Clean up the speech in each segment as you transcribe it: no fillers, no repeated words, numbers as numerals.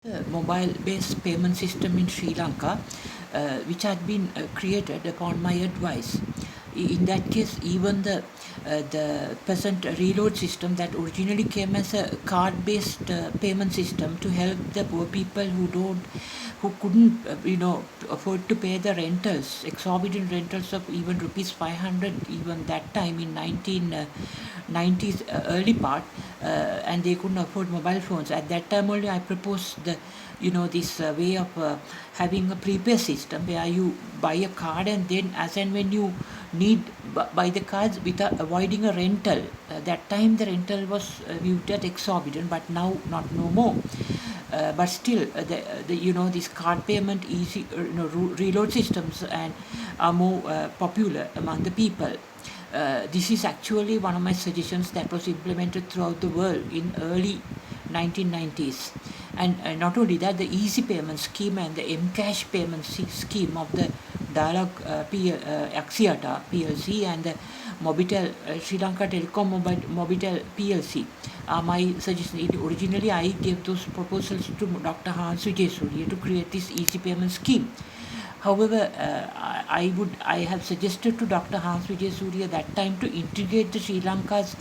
The mobile-based payment system in Sri Lanka, which had been created upon my advice. In that case, even the present reload system that originally came as a card-based payment system to help the poor people who couldn't, afford to pay the rentals, exorbitant rentals of even rupees 500, even that time in 1990s early part, and they couldn't afford mobile phones. At that time only, I proposed this way of having a prepaid system where you buy a card and then as and when you need buy the cards without avoiding a rental. That time the rental was viewed as exorbitant, but now not no more. But still, this card payment easy reload systems and are more popular among the people. This is actually one of my suggestions that was implemented throughout the world in early 1990s. And not only that, the easy payment scheme and the Mcash payment scheme of the Dialog Axiata PLC and the Mobitel Sri Lanka Telecom Mobitel PLC are my suggestions. Originally, I gave those proposals to Dr. Hans Vijayasuriya to create this easy payment scheme. However, I have suggested to Dr. Hans Vijayasuriya that time to integrate the Sri Lanka's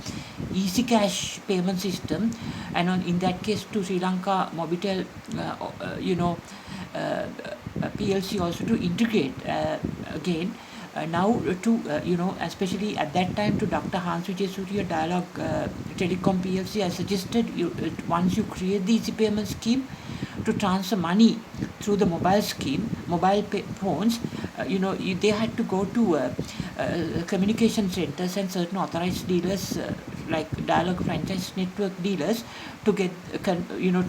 easy cash payment system, and in that case to Sri Lanka Mobitel, PLC also to integrate again. Now to especially at that time to Dr. Hans Vijayasuriya Dialog Telecom PLC, I suggested once you create the easy payment scheme to transfer money through the mobile phones, they had to go to communication centers and certain authorized dealers like Dialog franchise network dealers to get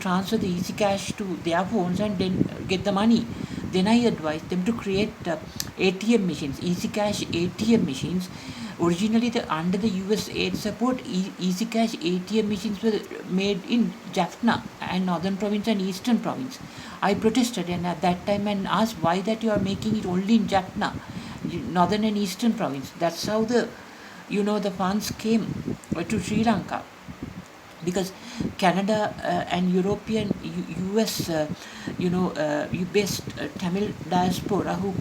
transfer the easy cash to their phones and then get the money. Then I advised them to create ATM machines, easy cash ATM machines. Originally, under the US aid support, easy cash ATM machines were made in Jaffna and Northern Province and Eastern Province. I protested and at that time and asked why that you are making it only in Jaffna, Northern and Eastern Province. That's how the funds came to Sri Lanka. Because Canada and European US based Tamil diaspora who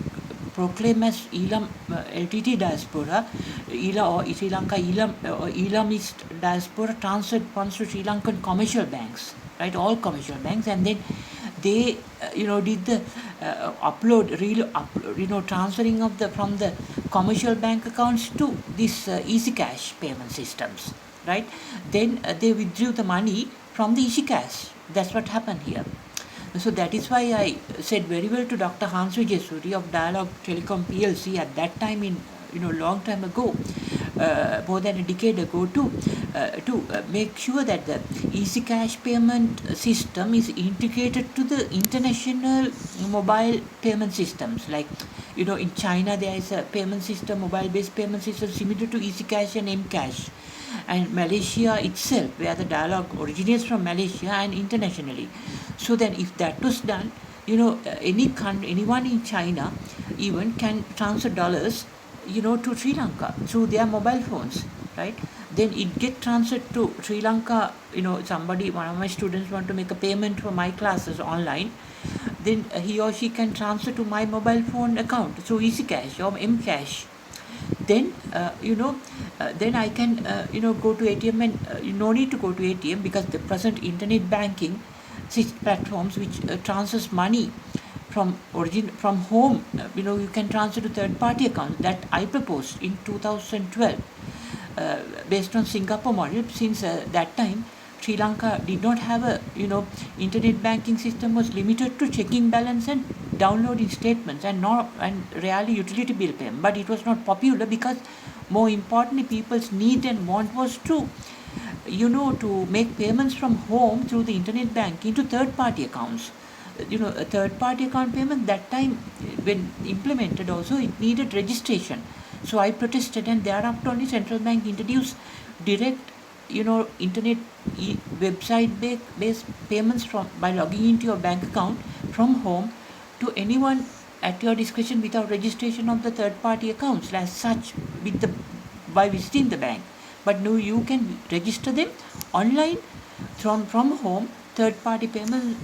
proclaim as Elam LTT diaspora, or Sri Lanka Elamist diaspora transferred funds to Sri Lankan commercial banks, right? All commercial banks, and then they did the transferring of from the commercial bank accounts to this easy cash payment systems, right? Then they withdrew the money from the easy cash. That's what happened here. So that is why I said very well to Dr. Hans Vijayasuriya of Dialog Telecom PLC at that time in long time ago, more than a decade ago, to make sure that the easy cash payment system is integrated to the international mobile payment systems. Like in China there is a payment system, mobile-based payment system similar to easy cash and Mcash. And Malaysia itself, where the Dialog originates from Malaysia and internationally. So then if that was done, anyone in China even can transfer dollars, to Sri Lanka through their mobile phones, right? Then it get transferred to Sri Lanka. One of my students want to make a payment for my classes online, then he or she can transfer to my mobile phone account through EasyCash or Mcash. Then then I can go to ATM and no need to go to ATM because the present internet banking platforms which transfers money from home, you can transfer to third party accounts that I proposed in 2012 based on Singapore model. Since that time Sri Lanka did not have a internet banking system, was limited to checking balance and downloading statements and rarely utility bill payment. But it was not popular because more importantly people's need and want was to to make payments from home through the internet banking to third party accounts. A third party account payment that time when implemented also it needed registration. So I protested, and thereafter only central bank introduced direct internet website based payments by logging into your bank account from home to anyone at your discretion without registration of the third party accounts as such by visiting the bank. But now you can register them online from home third-party payment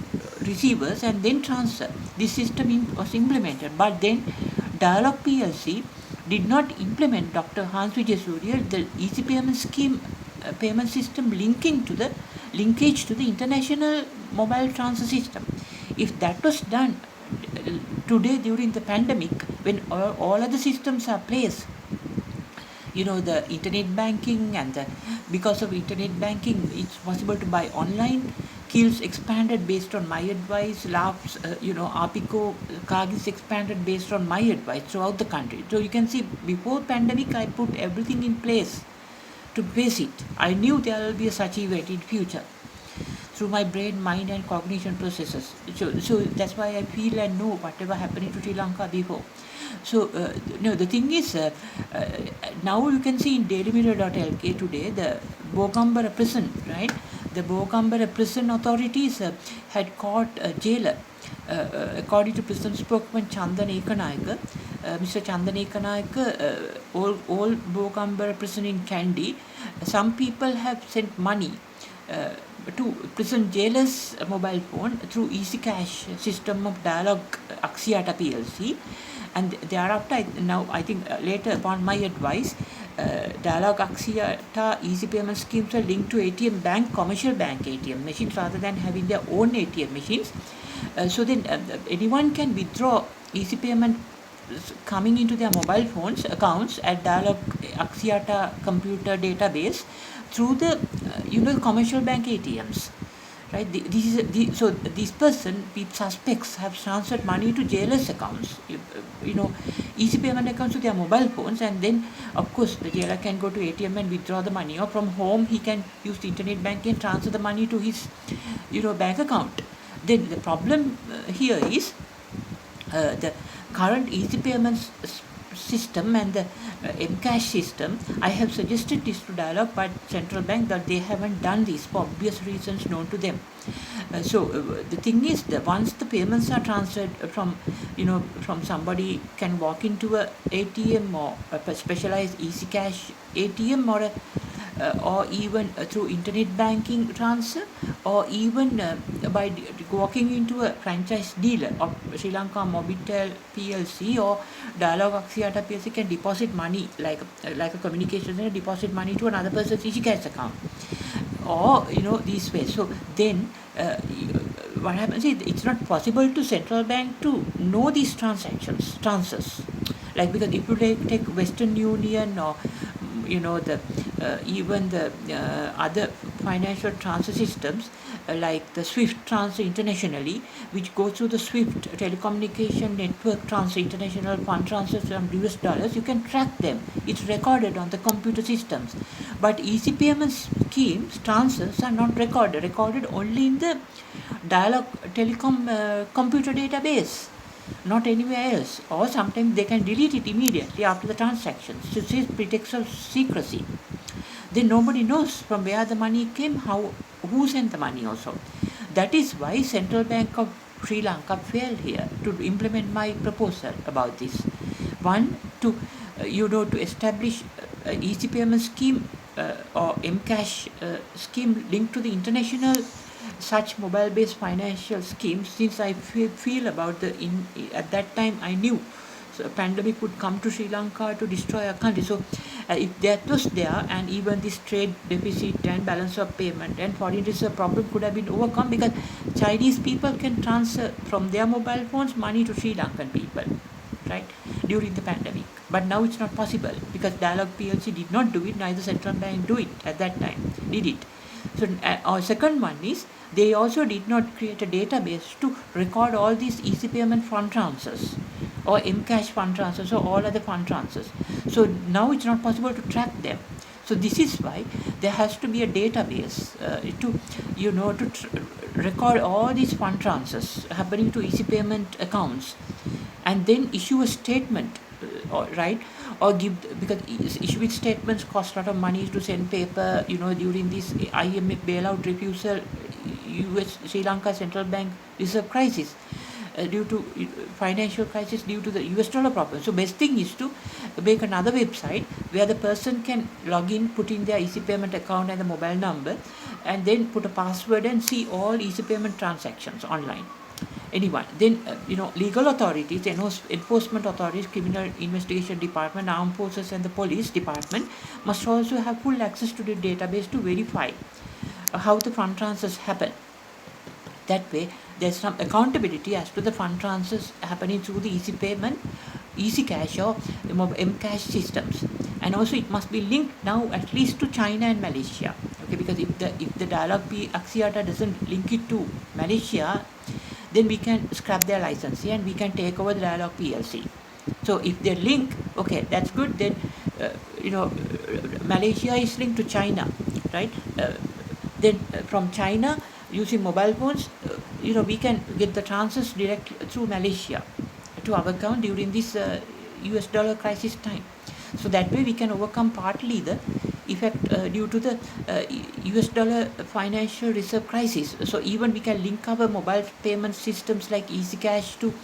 receivers and then transfer. This system was implemented, but then Dialog PLC did not implement Dr. Hans Vijay Surya, the easy payment scheme payment system linkage to the international mobile transfer system. If that was done today during the pandemic, when all other systems are placed, the internet banking because of internet banking, it's possible to buy online. Kills expanded based on my advice. Labs, Apico, Kagis expanded based on my advice throughout the country. So you can see before pandemic, I put everything in place to face it. I knew there will be such event in future through my brain, mind and cognition processes. So that's why I feel and know whatever happening to Sri Lanka before. So, the thing is, now you can see in dailymirror.lk today, the Bogambara prison, right? The Bogambara prison authorities had caught a jailer. According to prison spokesman Chandan Ekanayaka, Mr. Chandan Ekanayaka, all Bogambara prison in Kandy, some people have sent money to prison jailers' mobile phone through Easy Cash system of Dialog Axiata PLC. And thereafter, I think later upon my advice, Dialog Axiata easy payment schemes are linked to ATM bank, commercial bank ATM machines rather than having their own ATM machines. So then anyone can withdraw easy payment coming into their mobile phones accounts at Dialog Axiata computer database through the commercial bank ATMs. Right? So this person, suspects, have transferred money to jailers' accounts, easy payment accounts to their mobile phones, and then of course the jailer can go to ATM and withdraw the money, or from home he can use the internet banking and transfer the money to his bank account. Then the problem here is the current easy payments system and the Mcash system. I have suggested this to Dialog, but Central Bank that they haven't done this for obvious reasons known to them. So the thing is that once the payments are transferred from somebody can walk into a ATM or a specialized Easy Cash ATM or even through internet banking transfer, or even by walking into a franchise dealer of Sri Lanka Mobitel PLC or Dialog Axiata PLC, can deposit money like a communication center, deposit money to another person's Easy Cash account, or these ways. So then what happens is it's not possible to central bank to know these transfers, like, because if you take Western Union or even the other financial transfer systems like the SWIFT transfer internationally, which goes through the SWIFT telecommunication network transfer, international fund transfers from US dollars, you can track them. It's recorded on the computer systems. But easy payment schemes transfers are not recorded only in the Dialog Telecom computer database, not anywhere else, or sometimes they can delete it immediately after the transaction. So this is pretext of secrecy. Then nobody knows from where the money came, who sent the money also. That is why Central Bank of Sri Lanka failed here to implement my proposal about this. One, to establish easy payment scheme or Mcash scheme linked to the international such mobile-based financial schemes. Since I feel about at that time I knew a pandemic would come to Sri Lanka to destroy our country. So if that was there, and even this trade deficit and balance of payment and foreign reserve problem could have been overcome, because Chinese people can transfer from their mobile phones money to Sri Lankan people, right, during the pandemic. But now it's not possible because Dialog PLC did not do it, neither Central Bank do it at that time, did it. So our second one is, they also did not create a database to record all these easy payment fund transfers or Mcash fund transfers or all other fund transfers. So now it's not possible to track them. So this is why there has to be a database to record all these fund transfers happening to easy payment accounts, and then issue a statement, right? Or because issuing statements cost a lot of money to send paper, during this IMF bailout refusal, US Sri Lanka Central Bank reserve crisis, due to financial crisis due to the US dollar problem. So best thing is to make another website where the person can log in, put in their easy payment account and the mobile number, and then put a password and see all easy payment transactions online. Anyone. Then, legal authorities, enforcement authorities, criminal investigation department, armed forces, and the police department must also have full access to the database to verify how the fund transfers happen. That way, there's some accountability as to the fund transfers happening through the easy payment, easy cash or M-cash systems. And also it must be linked now at least to China and Malaysia. Okay, because if the Dialog P Axiata doesn't link it to Malaysia, then we can scrap their license and we can take over the Dialog PLC. So if they link, okay, that's good. Then Malaysia is linked to China, right? Then from China, using mobile phones, we can get the transfers direct through Malaysia to our account during this US dollar crisis time. So that way we can overcome partly the effect due to the US dollar financial reserve crisis. So even we can link our mobile payment systems like EasyCash to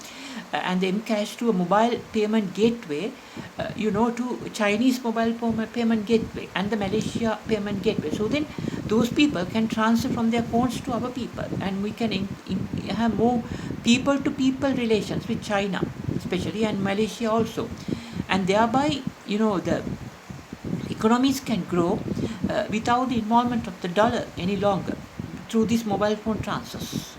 and the Mcash to a mobile payment gateway, to Chinese mobile payment gateway and the Malaysia payment gateway. So then those people can transfer from their phones to our people, and we can have more people-to-people relations with China, especially, and Malaysia also, and thereby, the economies can grow without the involvement of the dollar any longer through these mobile phone transfers.